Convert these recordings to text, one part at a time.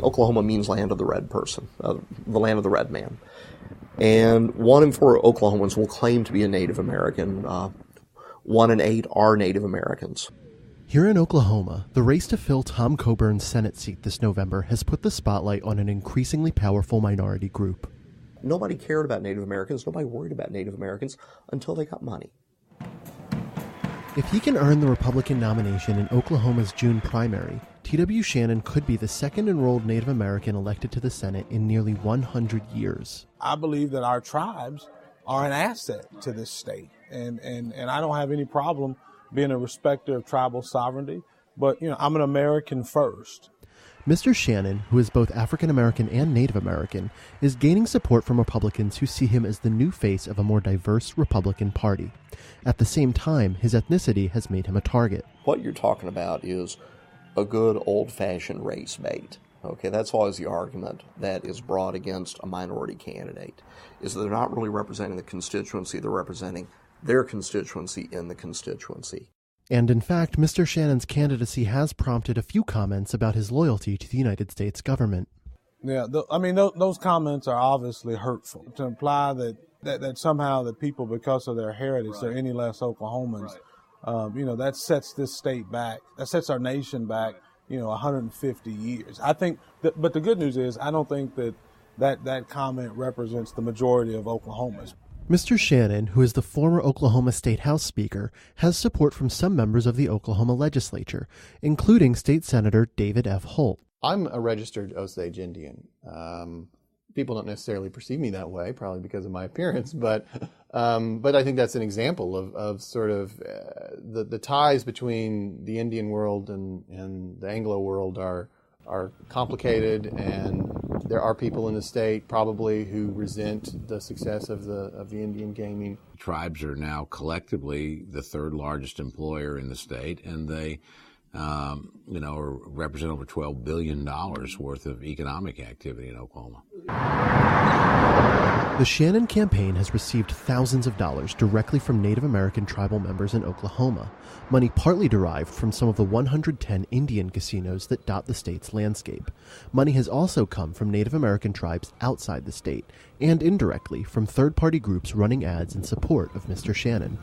Oklahoma means land of the red person, the land of the red man. And 1 in 4 Oklahomans will claim to be a Native American. 1 in 8 are Native Americans. Here in Oklahoma, the race to fill Tom Coburn's Senate seat this November has put the spotlight on an increasingly powerful minority group. Nobody cared about Native Americans, nobody worried about Native Americans until they got money. If he can earn the Republican nomination in Oklahoma's June primary, T.W. Shannon could be the second enrolled Native American elected to the Senate in nearly 100 years. I believe that our tribes are an asset to this state, and I don't have any problem being a respecter of tribal sovereignty, but I'm an American first. Mr. Shannon, who is both African American and Native American, is gaining support from Republicans who see him as the new face of a more diverse Republican Party. At the same time, his ethnicity has made him a target. What you're talking about is a good old-fashioned race bait. Okay, that's always the argument that is brought against a minority candidate, is that they're not really representing the constituency, they're representing their constituency in the constituency. And in fact, Mr. Shannon's candidacy has prompted a few comments about his loyalty to the United States government. Yeah, those comments are obviously hurtful. To imply that somehow the people, because of their heritage, they're any less Oklahomans, that sets this state back, that sets our nation back, 150 years. I think, but the good news is, I don't think that comment represents the majority of Oklahomans. Mr. Shannon, who is the former Oklahoma State House Speaker, has support from some members of the Oklahoma legislature, including State Senator David F. Holt. I'm a registered Osage Indian. People don't necessarily perceive me that way, probably because of my appearance, but I think that's an example of sort of the ties between the Indian world and the Anglo world are complicated, and there are people in the state probably who resent the success of the Indian gaming. Tribes are now collectively the third largest employer in the state, and they represent over $12 billion worth of economic activity in Oklahoma. The Shannon campaign has received thousands of dollars directly from Native American tribal members in Oklahoma, money partly derived from some of the 110 Indian casinos that dot the state's landscape. Money has also come from Native American tribes outside the state, and indirectly from third-party groups running ads in support of Mr. Shannon.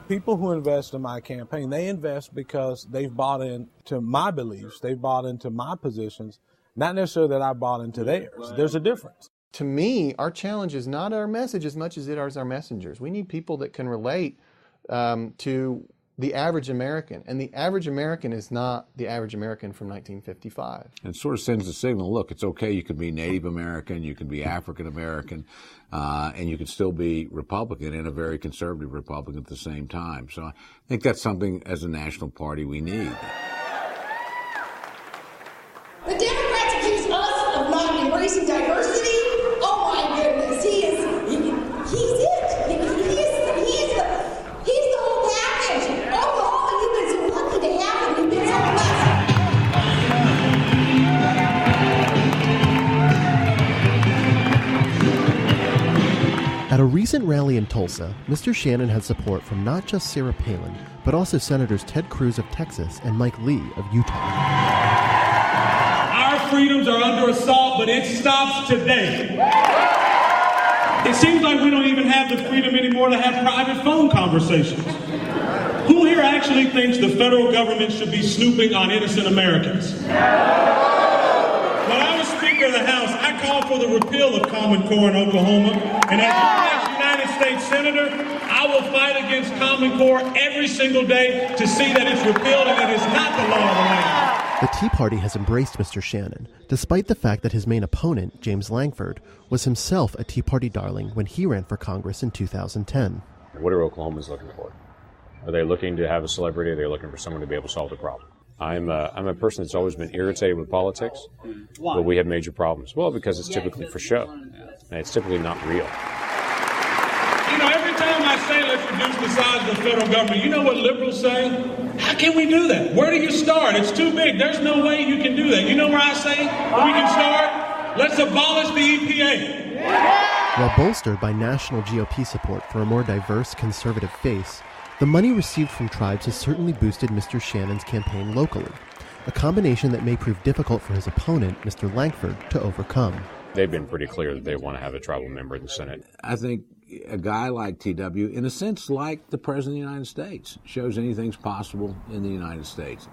People who invest in my campaign, they invest because they've bought into my beliefs, they've bought into my positions, not necessarily that I bought into theirs. There's a difference. To me, our challenge is not our message as much as it is our messengers. We need people that can relate to the average American, and the average American is not the average American from 1955. And it sort of sends a signal, look, it's okay, you can be Native American, you can be African American, and you can still be Republican and a very conservative Republican at the same time. So I think that's something as a national party we need. The Democrats accuse us of not embracing diversity. Oh my goodness, he's it. He's the whole package. Oklahoma, you've been so lucky to have him. You've been so blessed. At a recent rally in Tulsa, Mr. Shannon had support from not just Sarah Palin, but also Senators Ted Cruz of Texas and Mike Lee of Utah. Our freedoms are under assault, but it stops today. It seems like we don't even have the freedom anymore to have private phone conversations. Who here actually thinks the federal government should be snooping on innocent Americans? When I was Speaker of the House, I called for the repeal of Common Core in Oklahoma, and as your next United States Senator, I will fight against Common Core every single day to see that it's repealed and it is not the law of the land. The Tea Party has embraced Mr. Shannon, despite the fact that his main opponent, James Langford, was himself a Tea Party darling when he ran for Congress in 2010. What are Oklahomans looking for? Are they looking to have a celebrity? Are they looking for someone to be able to solve the problem? I'm a person that's always been irritated with politics, but we have major problems. Well, because it's typically for show, and it's typically not real. Every time I say let's reduce the size of the federal government, you know what liberals say? How can we do that? Where do you start? It's too big. There's no way you can do that. You know where I say we can start? Let's abolish the EPA. While bolstered by national GOP support for a more diverse conservative face, the money received from tribes has certainly boosted Mr. Shannon's campaign locally. a combination that may prove difficult for his opponent, Mr. Lankford, to overcome. They've been pretty clear that they want to have a tribal member in the Senate. I think a guy like TW, in a sense like the President of the United States, shows anything's possible in the United States.